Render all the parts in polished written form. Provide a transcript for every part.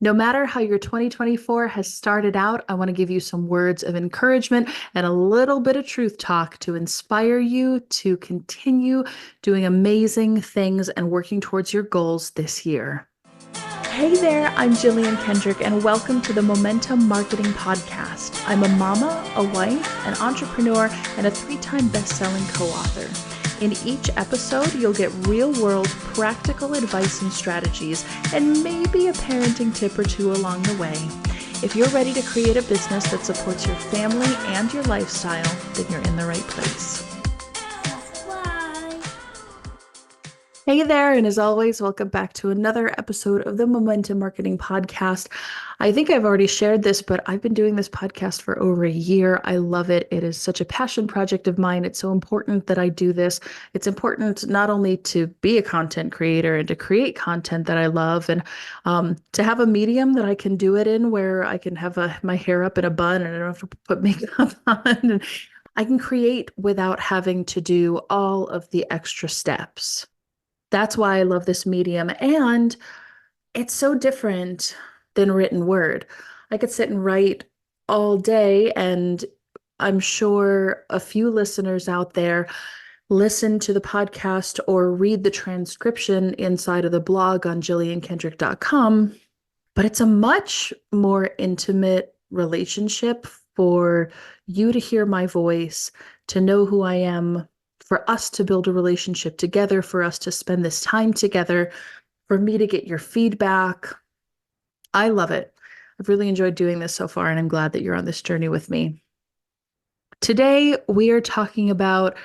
No matter how your 2024 has started out, I want to give you some words of encouragement and a little bit of truth talk to inspire you to continue doing amazing things and working towards your goals this year. Hey there, I'm Jillian Kendrick, and welcome to the Momentum Marketing Podcast. I'm a mama, a wife, an entrepreneur, and a 3-time best-selling co-author. In each episode, you'll get real-world practical advice and strategies, and maybe a parenting tip or two along the way. If you're ready to create a business that supports your family and your lifestyle, then you're in the right place. Hey there, and as always, welcome back to another episode of the Momentum Marketing Podcast. I think I've already shared this, but I've been doing this podcast for over a year. I love it. It is such a passion project of mine. It's so important that I do this. It's important not only to be a content creator and to create content that I love, and to have a medium that I can do it in where I can have my hair up in a bun and I don't have to put makeup on. And I can create without having to do all of the extra steps. That's why I love this medium, and it's so different than written word. I could sit and write all day, and I'm sure a few listeners out there listen to the podcast or read the transcription inside of the blog on jilliankendrick.com, but it's a much more intimate relationship for you to hear my voice, to know who I am, for us to build a relationship together, for us to spend this time together, for me to get your feedback. I love it. I've really enjoyed doing this so far, and I'm glad that you're on this journey with me. Today, we are talking about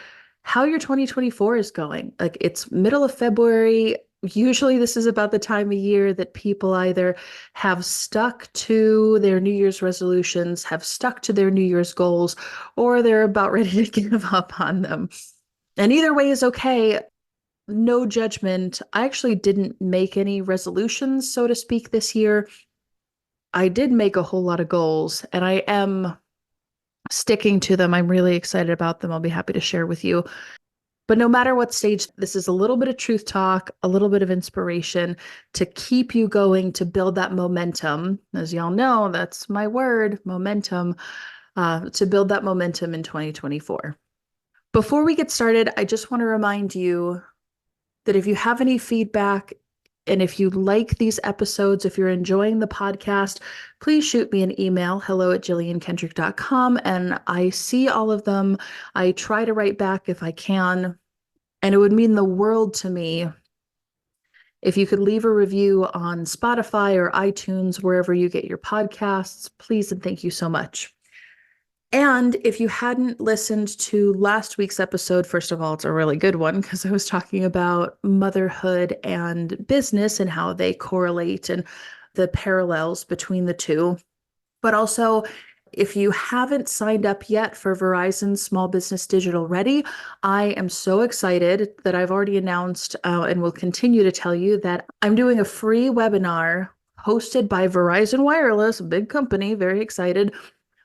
how your 2024 is going. Like, it's middle of February. Usually this is about the time of year that people either have stuck to their New Year's resolutions, have stuck to their New Year's goals, or they're about ready to give up on them. And either way is okay. No judgment. I actually didn't make any resolutions, so to speak, this year. I did make a whole lot of goals, and I am sticking to them. I'm really excited about them. I'll be happy to share with you. But no matter what stage, this is a little bit of truth talk, a little bit of inspiration to keep you going, to build that momentum. As y'all know, that's my word, momentum, to build that momentum in 2024. Before we get started, I just want to remind you that if you have any feedback and if you like these episodes, if you're enjoying the podcast, please shoot me an email, hello@jilliankendrick.com, and I see all of them. I try to write back if I can, and it would mean the world to me if you could leave a review on Spotify or iTunes, wherever you get your podcasts. Please and thank you so much. And if you hadn't listened to last week's episode, first of all, it's a really good one because I was talking about motherhood and business and how they correlate and the parallels between the two. But also, if you haven't signed up yet for Verizon Small Business Digital Ready, I am so excited that I've already announced and will continue to tell you that I'm doing a free webinar hosted by Verizon Wireless, a big company, very excited,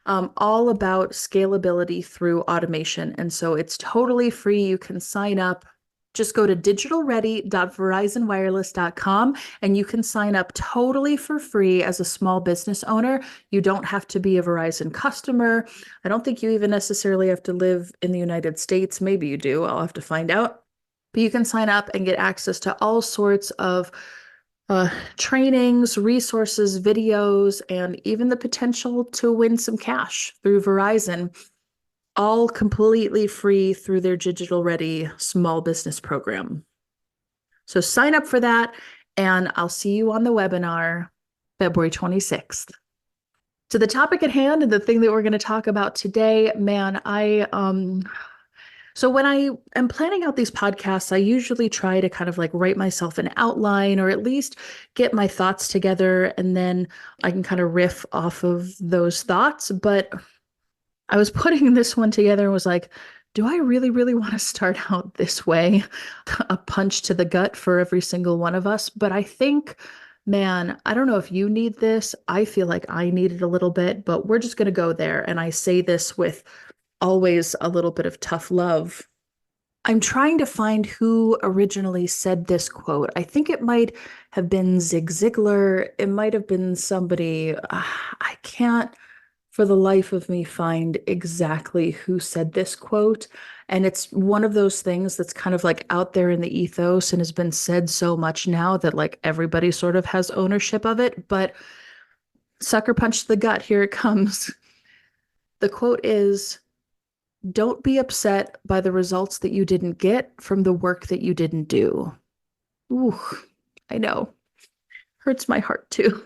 all about scalability through automation. And so it's totally free. You can sign up. Just go to digitalready.verizonwireless.com and you can sign up totally for free as a small business owner. You don't have to be a Verizon customer. I don't think you even necessarily have to live in the United States. Maybe you do. I'll have to find out. But you can sign up and get access to all sorts of trainings, resources, videos, and even the potential to win some cash through Verizon, all completely free through their Digital Ready small business program. So sign up for that, and I'll see you on the webinar February 26th. To the topic at hand and the thing that we're going to talk about today, man, So when I am planning out these podcasts, I usually try to kind of like write myself an outline or at least get my thoughts together, and then I can kind of riff off of those thoughts. But I was putting this one together and was like, do I really, really want to start out this way? A punch to the gut for every single one of us. But I think, man, I don't know if you need this. I feel like I need it a little bit, but we're just going to go there. And I say this with always a little bit of tough love. I'm trying to find who originally said this quote. I think it might have been Zig Ziglar. It might have been somebody. I can't for the life of me find exactly who said this quote. And it's one of those things that's kind of like out there in the ethos and has been said so much now that like everybody sort of has ownership of it. But sucker punch to the gut, here it comes. The quote is, don't be upset by the results that you didn't get from the work that you didn't do. Ooh, I know. Hurts my heart too.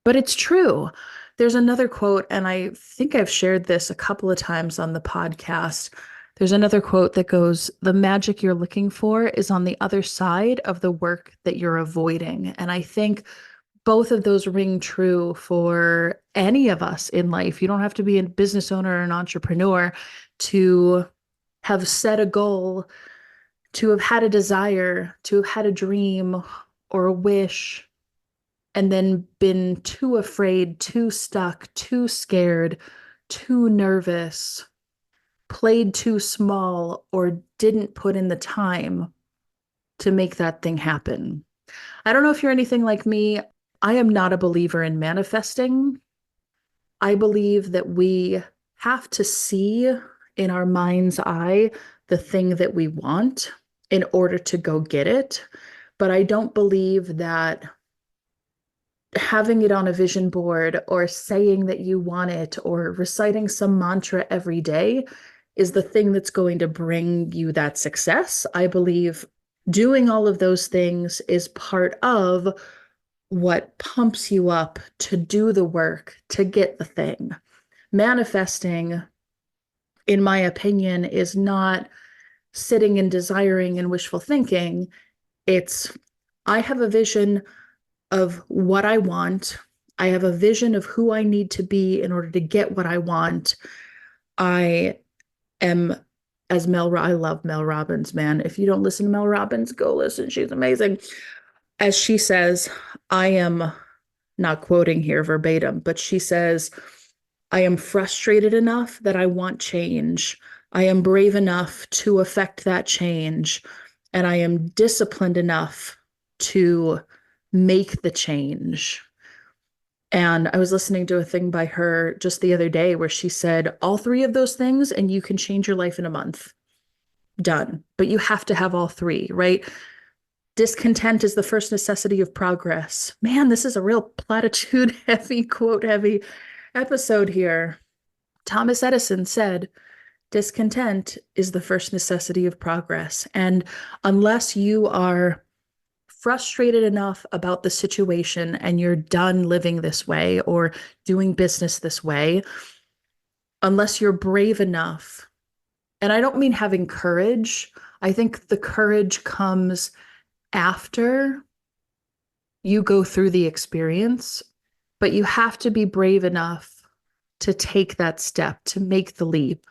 But it's true. There's another quote, and I think I've shared this a couple of times on the podcast. There's another quote that goes, the magic you're looking for is on the other side of the work that you're avoiding. And I think both of those ring true for any of us in life. You don't have to be a business owner or an entrepreneur to have set a goal, to have had a desire, to have had a dream or a wish, and then been too afraid, too stuck, too scared, too nervous, played too small, or didn't put in the time to make that thing happen. I don't know if you're anything like me. I am not a believer in manifesting. I believe that we have to see in our mind's eye the thing that we want in order to go get it. But I don't believe that having it on a vision board or saying that you want it or reciting some mantra every day is the thing that's going to bring you that success. I believe doing all of those things is part of what pumps you up to do the work, to get the thing. Manifesting, in my opinion, is not sitting and desiring and wishful thinking. It's, I have a vision of what I want. I have a vision of who I need to be in order to get what I want. I am, I love Mel Robbins, man. If you don't listen to Mel Robbins, go listen. She's amazing. As she says, I am not quoting here verbatim, but she says, I am frustrated enough that I want change. I am brave enough to affect that change. And I am disciplined enough to make the change. And I was listening to a thing by her just the other day where she said, all three of those things, and you can change your life in a month. Done. But you have to have all three, right? Discontent is the first necessity of progress. Man, this is a real platitude heavy, quote heavy episode here. Thomas Edison said, discontent is the first necessity of progress. And unless you are frustrated enough about the situation and you're done living this way or doing business this way, unless you're brave enough, and I don't mean having courage, I think the courage comes after you go through the experience, but you have to be brave enough to take that step, to make the leap.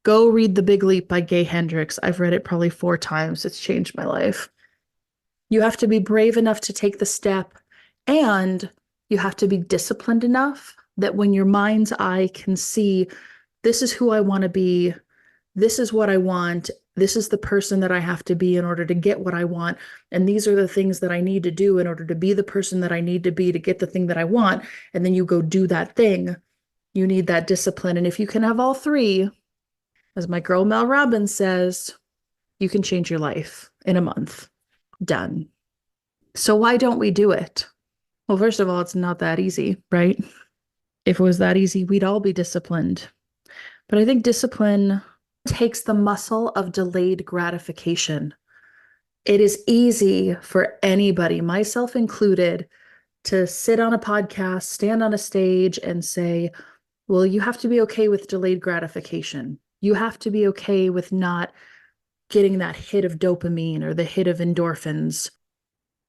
Go read The Big Leap by Gay Hendricks. I've read it probably 4 times. It's changed my life. You have to be brave enough to take the step, and you have to be disciplined enough that when your mind's eye can see, this is who I want to be, this is what I want, this is the person that I have to be in order to get what I want, and these are the things that I need to do in order to be the person that I need to be to get the thing that I want, and then you go do that thing. You need that discipline. And if you can have all three, as my girl Mel Robbins says, you can change your life in a month. Done. So why don't we do it? Well, first of all, it's not that easy, right? If it was that easy, we'd all be disciplined. But I think discipline takes the muscle of delayed gratification. It is easy for anybody, myself included, to sit on a podcast, stand on a stage and say, well, you have to be okay with delayed gratification. You have to be okay with not getting that hit of dopamine or the hit of endorphins.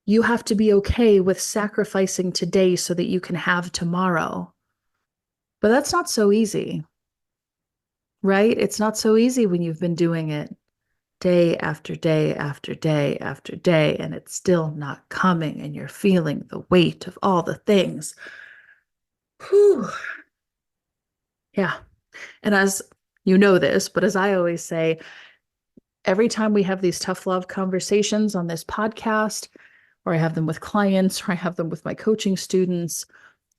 You have to be okay with sacrificing today so that you can have tomorrow. But that's not so easy, right? It's not so easy when you've been doing it day after day after day after day, and it's still not coming, and you're feeling the weight of all the things. Whew. Yeah. And as you know this, but as I always say, Every time we have these tough love conversations on this podcast, or I have them with clients, or I have them with my coaching students,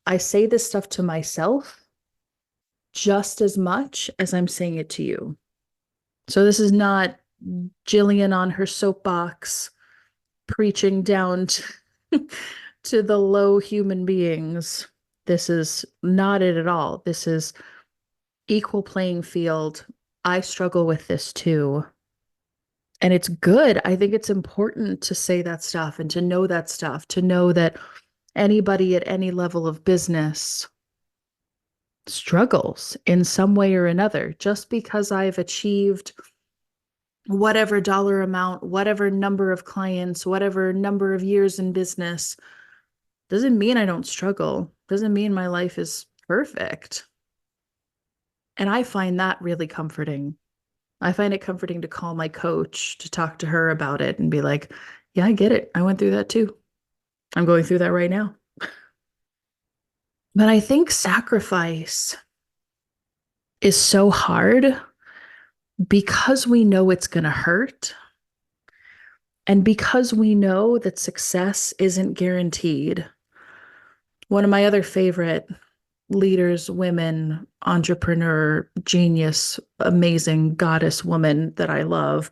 I say this stuff to myself just as much as I'm saying it to you. So this is not Jillian on her soapbox preaching down to the low human beings. This is not it at all. This is equal playing field. I struggle with this too. And it's good. I think it's important to say that stuff and to know that stuff, to know that anybody at any level of business struggles in some way or another. Just because I've achieved whatever dollar amount, whatever number of clients, whatever number of years in business, doesn't mean I don't struggle. Doesn't mean my life is perfect. And I find that really comforting. I find it comforting to call my coach, to talk to her about it and be like, yeah, I get it. I went through that too. I'm going through that right now. But I think sacrifice is so hard because we know it's going to hurt. And because we know that success isn't guaranteed. One of my other favorite leaders, women, entrepreneur, genius, amazing goddess woman that I love,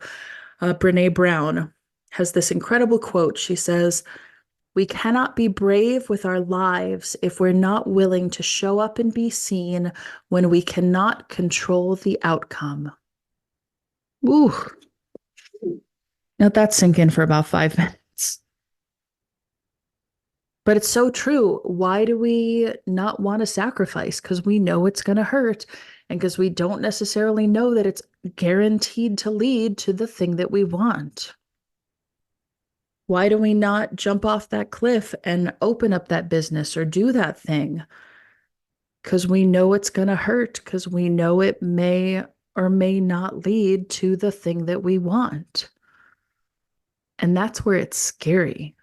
Brene Brown, has this incredible quote. She says, "We cannot be brave with our lives if we're not willing to show up and be seen when we cannot control the outcome." Ooh, let that sink in for about 5 minutes. But it's so true. Why do we not want to sacrifice? Because we know it's going to hurt and because we don't necessarily know that it's guaranteed to lead to the thing that we want. Why do we not jump off that cliff and open up that business or do that thing? Because we know it's going to hurt, because we know it may or may not lead to the thing that we want. And that's where it's scary.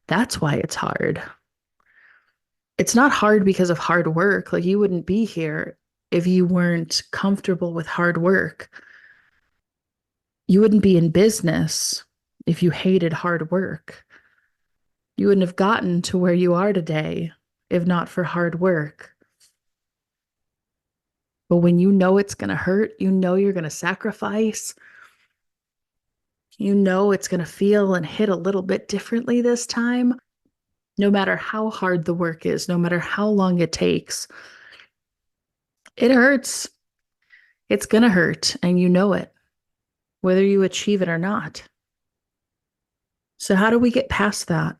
That's why it's hard. It's not hard because of hard work. Like, you wouldn't be here if you weren't comfortable with hard work. You wouldn't be in business if you hated hard work. You wouldn't have gotten to where you are today if not for hard work. But when you know it's going to hurt, you know you're going to sacrifice, you know it's going to feel and hit a little bit differently this time. No matter how hard the work is, no matter how long it takes, it hurts. It's going to hurt, and you know it, whether you achieve it or not. So how do we get past that?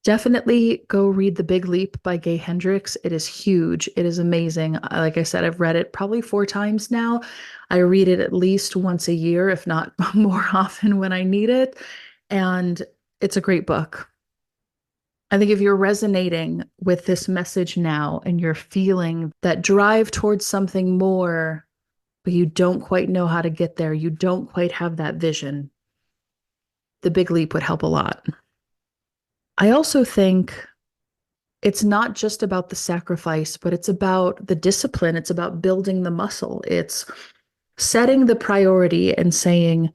Definitely go read The Big Leap by Gay Hendricks. It is huge. It is amazing. Like I said, I've read it probably 4 times now. I read it at least once a year, if not more often when I need it. And it's a great book. I think if you're resonating with this message now and you're feeling that drive towards something more, but you don't quite know how to get there, you don't quite have that vision, The Big Leap would help a lot. I also think it's not just about the sacrifice, but it's about the discipline. It's about building the muscle. It's setting the priority and saying,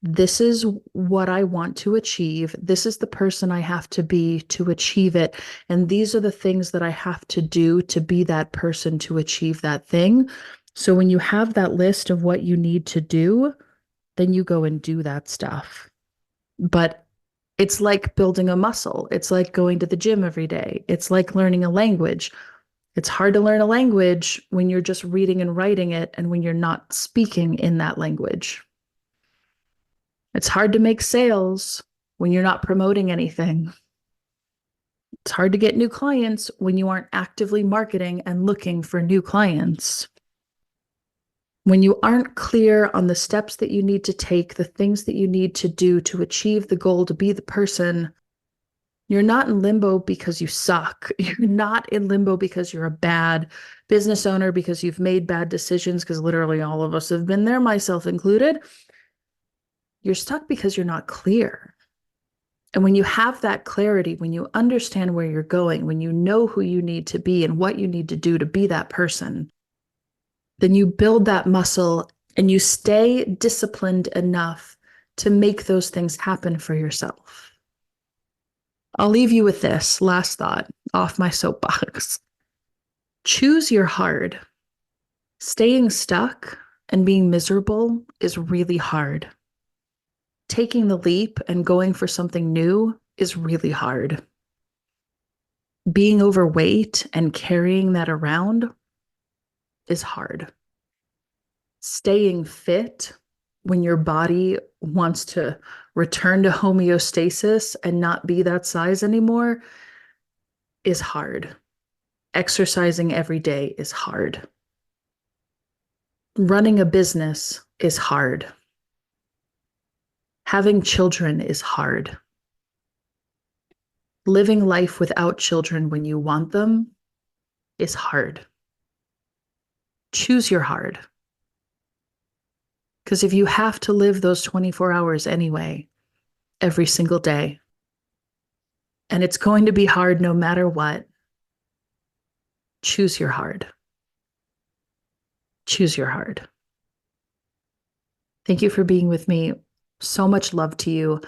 this is what I want to achieve. This is the person I have to be to achieve it. And these are the things that I have to do to be that person to achieve that thing. So when you have that list of what you need to do, then you go and do that stuff. But it's like building a muscle. It's like going to the gym every day. It's like learning a language. It's hard to learn a language when you're just reading and writing it and when you're not speaking in that language. It's hard to make sales when you're not promoting anything. It's hard to get new clients when you aren't actively marketing and looking for new clients. When you aren't clear on the steps that you need to take, the things that you need to do to achieve the goal, to be the person, you're not in limbo because you suck. You're not in limbo because you're a bad business owner, because you've made bad decisions, because literally all of us have been there, myself included. You're stuck because you're not clear. And when you have that clarity, when you understand where you're going, when you know who you need to be and what you need to do to be that person, then you build that muscle and you stay disciplined enough to make those things happen for yourself. I'll leave you with this last thought off my soapbox. Choose your hard. Staying stuck and being miserable is really hard. Taking the leap and going for something new is really hard. Being overweight and carrying that around is hard. Staying fit when your body wants to return to homeostasis and not be that size anymore is hard. Exercising every day is hard. Running a business is hard. Having children is hard. Living life without children when you want them is hard. Choose your hard. Because if you have to live those 24 hours anyway, every single day, and it's going to be hard no matter what, choose your hard. Choose your hard. Thank you for being with me. So much love to you.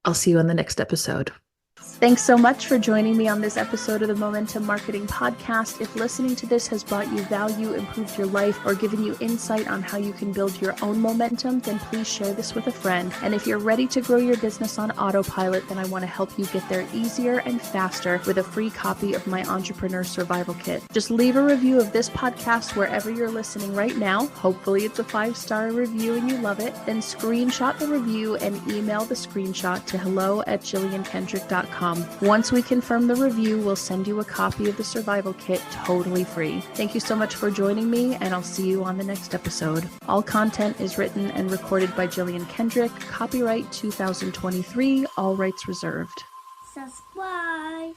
I'll see you on the next episode. Thanks so much for joining me on this episode of the Momentum Marketing Podcast. If listening to this has brought you value, improved your life, or given you insight on how you can build your own momentum, then please share this with a friend. And if you're ready to grow your business on autopilot, then I want to help you get there easier and faster with a free copy of my Entrepreneur Survival Kit. Just leave a review of this podcast wherever you're listening right now. Hopefully it's a 5-star review and you love it. Then screenshot the review and email the screenshot to hello@JillianKendrick.com. Once we confirm the review, we'll send you a copy of the survival kit totally free. Thank you so much for joining me, and I'll see you on the next episode. All content is written and recorded by Jillian Kendrick. Copyright 2023, all rights reserved. Subscribe.